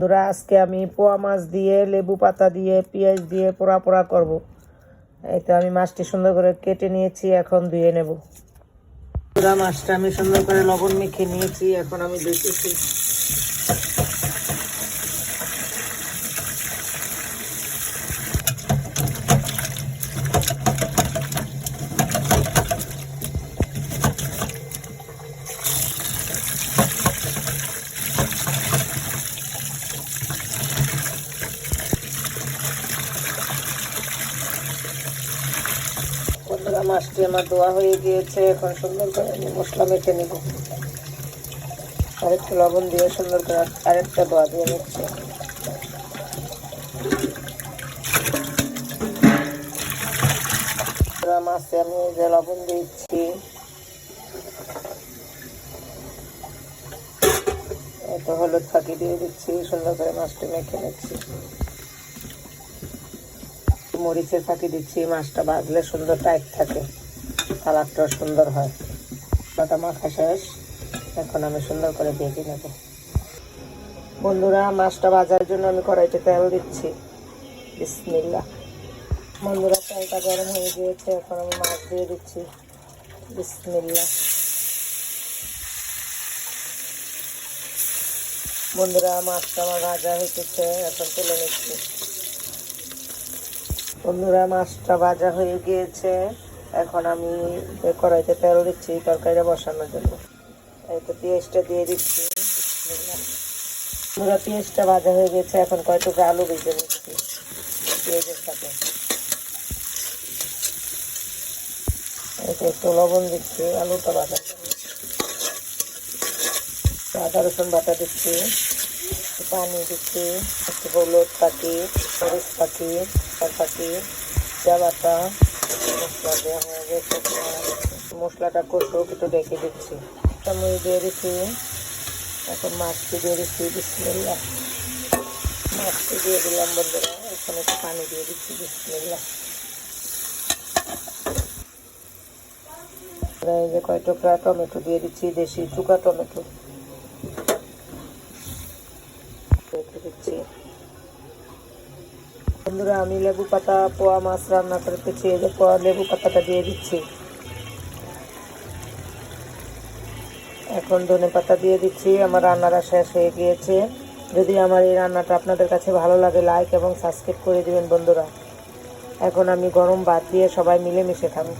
বন্ধুরা, আজকে আমি পোয়া মাছ দিয়ে লেবু পাতা দিয়ে পেঁয়াজ দিয়ে পোড়া পোড়া করব। এই তো আমি মাছটি সুন্দর করে কেটে নিয়েছি, এখন ধুয়ে নেব। পুরা মাছটা আমি সুন্দর করে লবণ মেখে নিয়েছি, এখন আমি ধুতেছি। বন্ধুরা, মাছটি আমার ধোয়া হয়ে গিয়েছে, এখন সুন্দর করে আমি মশলা মেখে নেব। আরেকটু লবণ দিয়ে সুন্দর করে আরেকটা ধোয়া দিয়ে নিচ্ছি। মাছে আমি যে লবণ দিচ্ছি, একটু হলুদ ফাঁকি দিয়ে দিচ্ছি, সুন্দর করে মাছটা মেখে নিচ্ছি। মরিচের ফাঁকি দিচ্ছি, মাছটা ভাজলে সুন্দর টাইট থাকে, কালারটাও সুন্দর হয়। বাটা মাখা শেষ, এখন আমি সুন্দর করে ভেজে নেব। বন্ধুরা, মাছটা ভাজার জন্য আমি কড়াইতে তেল দিচ্ছি। বিসমিল্লাহ। বন্ধুরা, তেলটা গরম হয়ে গিয়েছে, এখন আমি মাছ দিয়ে দিচ্ছি। বিসমিল্লাহ। বন্ধুরা, মাছটা আমার ভাজা হইতেছে, এখন তুলে নিচ্ছি। বন্ধুরা, মাছটা ভাজা হয়ে গিয়েছে, এখন আমি কড়াইতে তেল দিচ্ছি তরকারিটা বসানোর জন্য। এই তো পেঁয়াজটা দিয়ে দিচ্ছি। বন্ধুরা, পেঁয়াজটা ভাজা হয়ে গেছে, এখন কয় টুকরা আলু ভেজে নিচ্ছি পেঁয়াজের সাথে। একটু লবণ দিচ্ছি আলুটা ভাজার জন্য। আদা রসুন বাটা দিচ্ছি, পানি দিচ্ছি, একটু হলুদ পাখি, মরিচ পাখি, পাখি, চা বাটা, মশলা দেওয়া হয়ে গেছে। মশলাটা কষুক, একটু ঢেকে দিচ্ছি। চামচ দিয়ে দিচ্ছি, এখন মাছটি দিয়ে দিচ্ছি। বিসমিল্লাহ। মাছটি দিয়ে দিলাম। বন্ধুরা, এখন একটু পানি দিয়ে দিচ্ছি। বিসমিল্লাহ। এই যে কয় টুকরা টমেটো দিয়ে দিচ্ছি, দেশি চুকা টমেটো দিচ্ছি। বন্ধুরা, আমি লেবু পাতা পোয়া মাছ রান্না করতেছি, এই যে লেবু পাতাটা দিয়ে দিচ্ছি। এখন ধনে পাতা দিয়ে দিচ্ছি। আমার রান্নাটা শেষ হয়ে গিয়েছে। যদি আমার এই রান্নাটা আপনাদের কাছে ভালো লাগে, লাইক এবং সাবস্ক্রাইব করে দিবেন বন্ধুরা। এখন আমি গরম ভাত দিয়ে সবাই মিলেমিশে খাবো।